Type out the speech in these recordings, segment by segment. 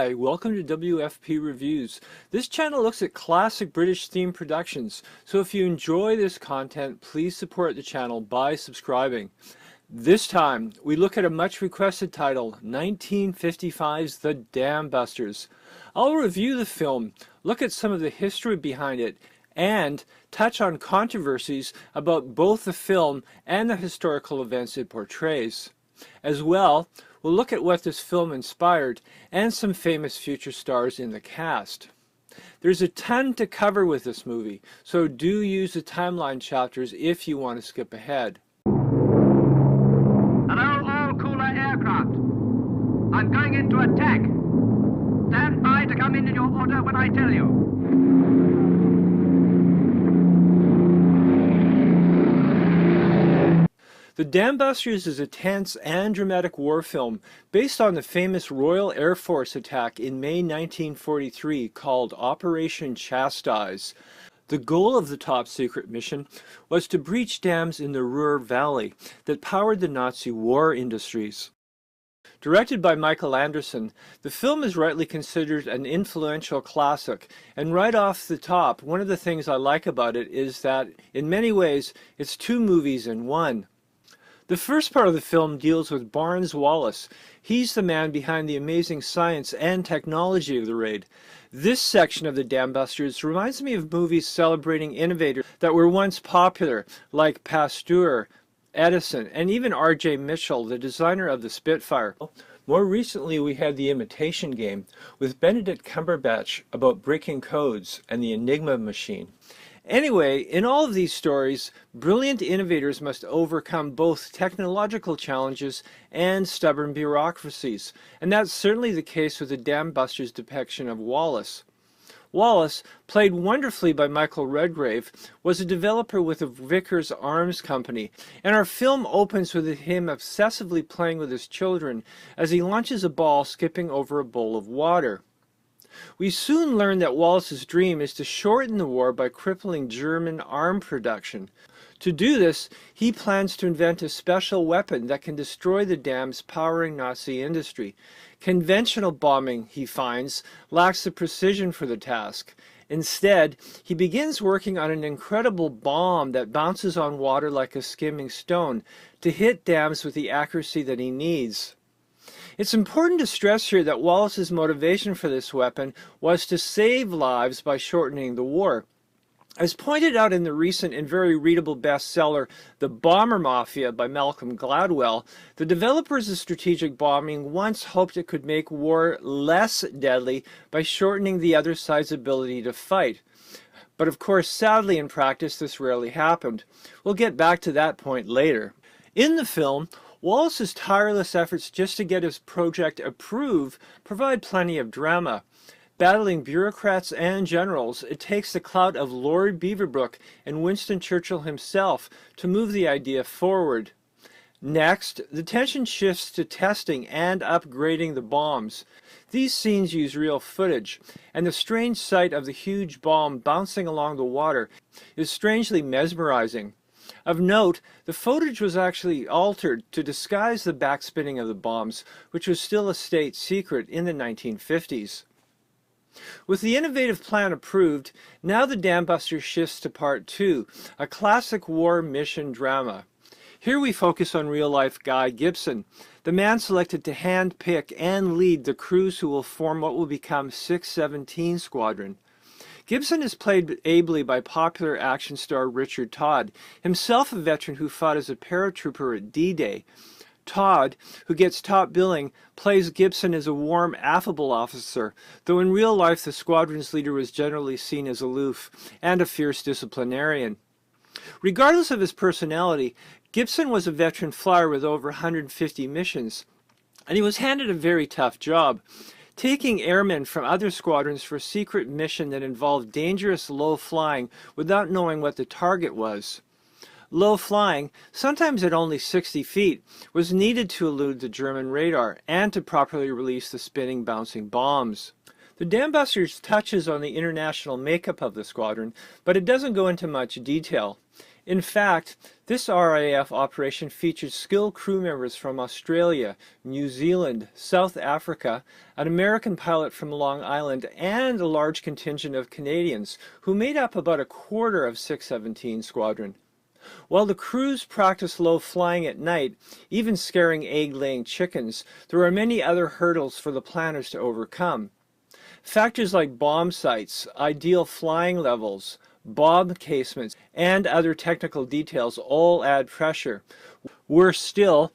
Hi, welcome to WFP Reviews. This channel looks at classic British themed productions, so if you enjoy this content, please support the channel by subscribing. This time, we look at a much requested title, 1955's The Dam Busters. I'll review the film, look at some of the history behind it, and touch on controversies about both the film and the historical events it portrays. As well, we'll look at what this film inspired and some famous future stars in the cast. There's a ton to cover with this movie, so do use the timeline chapters if you want to skip ahead. Hello, all cooler aircraft. I'm going into attack. Stand by to come in your order when I tell you. The Dam Busters is a tense and dramatic war film based on the famous Royal Air Force attack in May 1943 called Operation Chastise. The goal of the top-secret mission was to breach dams in the Ruhr Valley that powered the Nazi war industries. Directed by Michael Anderson, the film is rightly considered an influential classic, and right off the top, one of the things I like about it is that, in many ways, it's two movies in one. The first part of the film deals with Barnes Wallis. He's the man behind the amazing science and technology of the raid. This section of the Dam Busters reminds me of movies celebrating innovators that were once popular, like Pasteur, Edison, and even R.J. Mitchell, the designer of the Spitfire. More recently, we had The Imitation Game with Benedict Cumberbatch about breaking codes and the Enigma machine. Anyway, in all of these stories, brilliant innovators must overcome both technological challenges and stubborn bureaucracies, and that's certainly the case with the Dam Busters' depiction of Wallis. Wallis, played wonderfully by Michael Redgrave, was a developer with a Vickers Arms company, and our film opens with him obsessively playing with his children as he launches a ball skipping over a bowl of water. We soon learn that Wallis's dream is to shorten the war by crippling German arm production. To do this, he plans to invent a special weapon that can destroy the dams powering Nazi industry. Conventional bombing, he finds, lacks the precision for the task. Instead, he begins working on an incredible bomb that bounces on water like a skimming stone to hit dams with the accuracy that he needs. It's important to stress here that Wallis's motivation for this weapon was to save lives by shortening the war. As pointed out in the recent and very readable bestseller, The Bomber Mafia by Malcolm Gladwell, the developers of strategic bombing once hoped it could make war less deadly by shortening the other side's ability to fight. But of course, sadly in practice, this rarely happened. We'll get back to that point later. In the film, Wallis's tireless efforts just to get his project approved provide plenty of drama. Battling bureaucrats and generals, it takes the clout of Lord Beaverbrook and Winston Churchill himself to move the idea forward. Next, the tension shifts to testing and upgrading the bombs. These scenes use real footage, and the strange sight of the huge bomb bouncing along the water is strangely mesmerizing. Of note, the footage was actually altered to disguise the backspinning of the bombs, which was still a state secret in the 1950s. With the innovative plan approved, now the Dam Busters shifts to part 2, a classic war mission drama. Here we focus on real-life Guy Gibson, the man selected to hand-pick and lead the crews who will form what will become 617 Squadron. Gibson is played ably by popular action star Richard Todd, himself a veteran who fought as a paratrooper at D-Day. Todd, who gets top billing, plays Gibson as a warm, affable officer, though in real life the squadron's leader was generally seen as aloof and a fierce disciplinarian. Regardless of his personality, Gibson was a veteran flyer with over 150 missions, and he was handed a very tough job. Taking airmen from other squadrons for a secret mission that involved dangerous low flying without knowing what the target was. Low flying, sometimes at only 60 feet, was needed to elude the German radar and to properly release the spinning, bouncing bombs. The Dam Busters touches on the international makeup of the squadron, but it doesn't go into much detail. In fact, this RAF operation featured skilled crew members from Australia, New Zealand, South Africa, an American pilot from Long Island, and a large contingent of Canadians, who made up about a quarter of 617 Squadron. While the crews practiced low flying at night, even scaring egg-laying chickens, there are many other hurdles for the planners to overcome. Factors like bomb sights, ideal flying levels, bomb casements, and other technical details all add pressure. Worse still,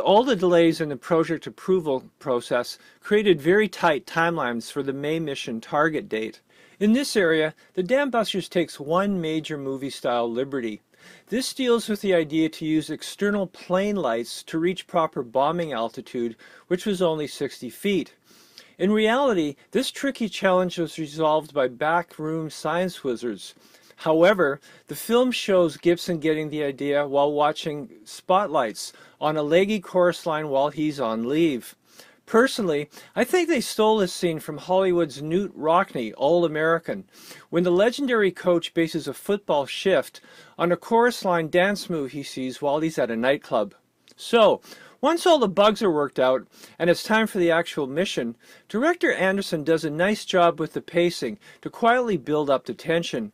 all the delays in the project approval process created very tight timelines for the May mission target date. In this area, the Dam Busters takes one major movie-style liberty. This deals with the idea to use external plane lights to reach proper bombing altitude, which was only 60 feet. In reality, this tricky challenge was resolved by backroom science wizards. However, the film shows Gibson getting the idea while watching spotlights on a leggy chorus line while he's on leave. Personally, I think they stole this scene from Hollywood's Knute Rockne, All American, when the legendary coach bases a football shift on a chorus line dance move he sees while he's at a nightclub. So, once all the bugs are worked out and it's time for the actual mission, director Anderson does a nice job with the pacing to quietly build up the tension.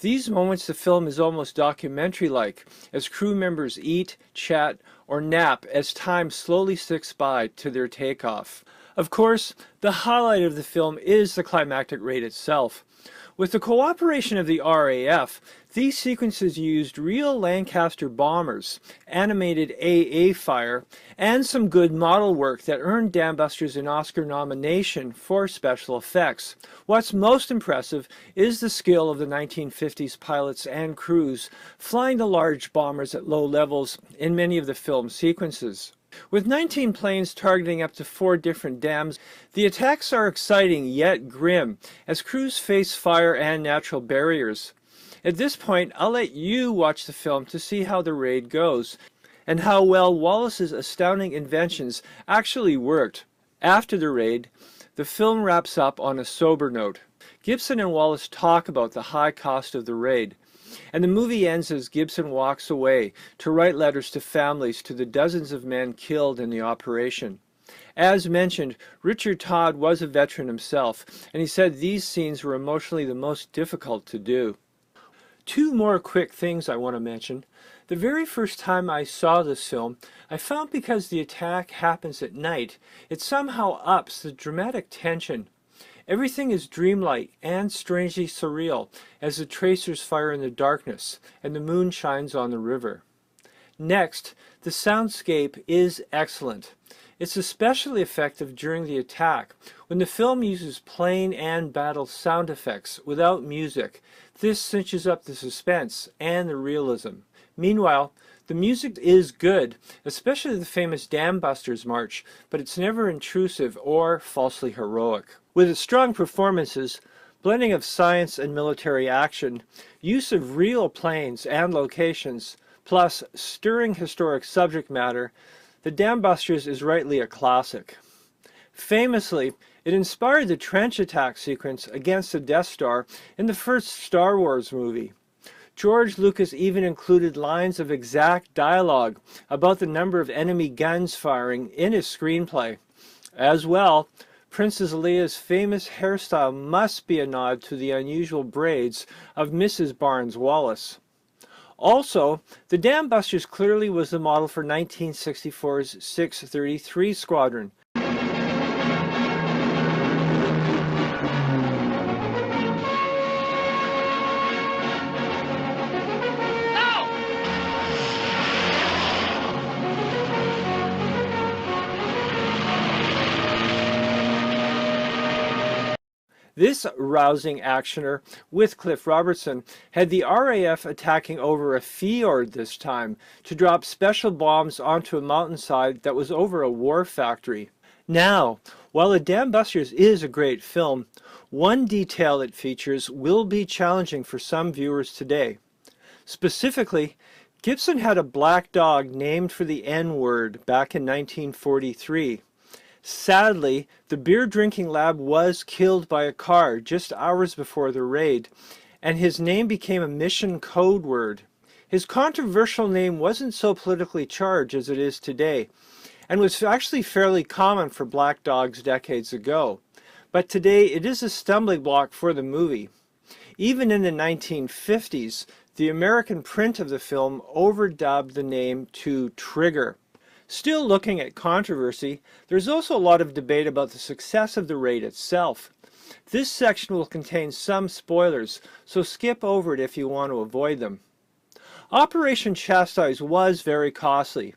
These moments the film is almost documentary-like, as crew members eat, chat, or nap as time slowly sticks by to their takeoff. Of course, the highlight of the film is the climactic raid itself. With the cooperation of the RAF, these sequences used real Lancaster bombers, animated AA fire, and some good model work that earned Dam Busters an Oscar nomination for special effects. What's most impressive is the skill of the 1950s pilots and crews flying the large bombers at low levels in many of the film sequences. With 19 planes targeting up to 4 different dams, the attacks are exciting yet grim as crews face fire and natural barriers. At this point, I'll let you watch the film to see how the raid goes and how well Wallis's astounding inventions actually worked. After the raid, the film wraps up on a sober note. Gibson and Wallis talk about the high cost of the raid, and the movie ends as Gibson walks away to write letters to families to the dozens of men killed in the operation. As mentioned, Richard Todd was a veteran himself, and he said these scenes were emotionally the most difficult to do. Two more quick things I want to mention. The very first time I saw this film, I found because the attack happens at night, it somehow ups the dramatic tension. Everything is dreamlike and strangely surreal as the tracers fire in the darkness and the moon shines on the river. Next, the soundscape is excellent. It's especially effective during the attack, when the film uses plane and battle sound effects without music. This cinches up the suspense and the realism. Meanwhile, the music is good, especially the famous Dam Busters march, but it's never intrusive or falsely heroic. With its strong performances, blending of science and military action, use of real planes and locations, plus stirring historic subject matter, the Dam Busters is rightly a classic. Famously, it inspired the trench attack sequence against the Death Star in the first Star Wars movie. George Lucas even included lines of exact dialogue about the number of enemy guns firing in his screenplay. As well, Princess Leia's famous hairstyle must be a nod to the unusual braids of Mrs. Barnes Wallis. Also, the Dam Busters clearly was the model for 1964's 633 Squadron. This rousing actioner, with Cliff Robertson, had the RAF attacking over a fjord this time to drop special bombs onto a mountainside that was over a war factory. Now, while The Dam Busters is a great film, one detail it features will be challenging for some viewers today. Specifically, Gibson had a black dog named for the N-word back in 1943. Sadly, the beer-drinking lab was killed by a car just hours before the raid, and his name became a mission code word. His controversial name wasn't so politically charged as it is today, and was actually fairly common for black dogs decades ago. But today it is a stumbling block for the movie. Even in the 1950s, the American print of the film overdubbed the name to Trigger. Still looking at controversy, there's also a lot of debate about the success of the raid itself. This section will contain some spoilers, so skip over it if you want to avoid them. Operation Chastise was very costly.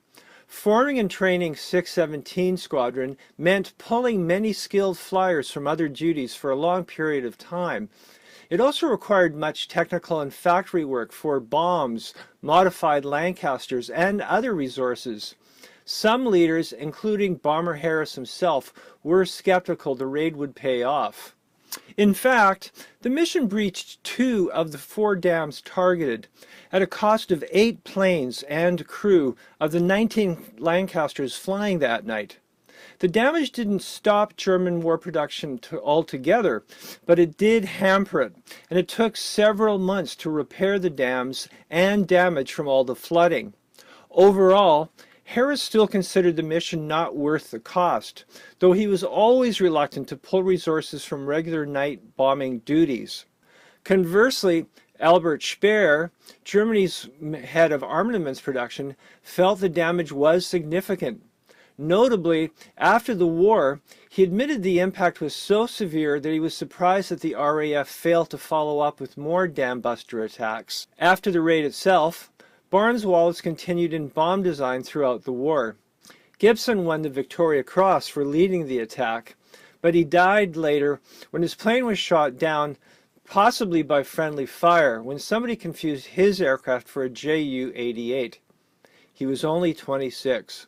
Forming and training 617 Squadron meant pulling many skilled flyers from other duties for a long period of time. It also required much technical and factory work for bombs, modified Lancasters, and other resources. Some leaders, including Bomber Harris himself, were skeptical the raid would pay off. In fact, the mission breached 2 of the 4 dams targeted, at a cost of 8 planes and crew of the 19 Lancasters flying that night. The damage didn't stop German war production altogether, but it did hamper it, and it took several months to repair the dams and damage from all the flooding. Overall, Harris still considered the mission not worth the cost, though he was always reluctant to pull resources from regular night bombing duties. Conversely, Albert Speer, Germany's head of armaments production, felt the damage was significant. Notably, after the war, he admitted the impact was so severe that he was surprised that the RAF failed to follow up with more dam buster attacks. After the raid itself, Barnes-Wallis continued in bomb design throughout the war. Gibson won the Victoria Cross for leading the attack, but he died later when his plane was shot down, possibly by friendly fire, when somebody confused his aircraft for a Ju-88. He was only 26.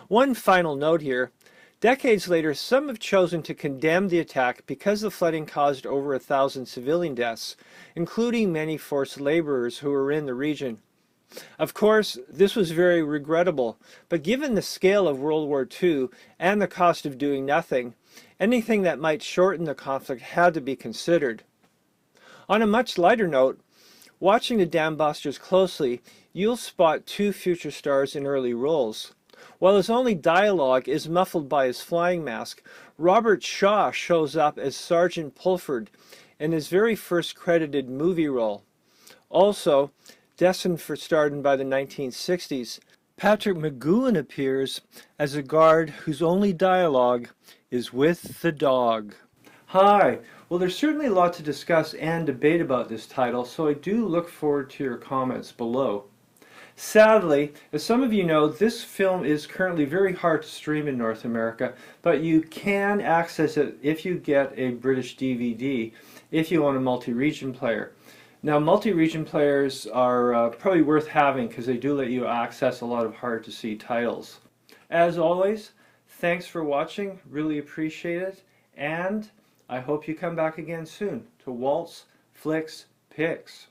One final note here. Decades later, some have chosen to condemn the attack because the flooding caused over 1,000 civilian deaths, including many forced laborers who were in the region. Of course, this was very regrettable, but given the scale of World War II and the cost of doing nothing, anything that might shorten the conflict had to be considered. On a much lighter note, watching the dam busters closely, you'll spot 2 future stars in early roles. While his only dialogue is muffled by his flying mask, Robert Shaw shows up as Sergeant Pulford in his very first credited movie role. Also, destined for stardom by the 1960s, Patrick McGoohan appears as a guard whose only dialogue is with the dog. Hi! Well, there's certainly a lot to discuss and debate about this title, so I do look forward to your comments below. Sadly, as some of you know, this film is currently very hard to stream in North America, but you can access it if you get a British DVD, if you own a multi-region player. Now, multi-region players are probably worth having because they do let you access a lot of hard-to-see titles. As always, thanks for watching, really appreciate it, and I hope you come back again soon to Waltz Flicks Picks.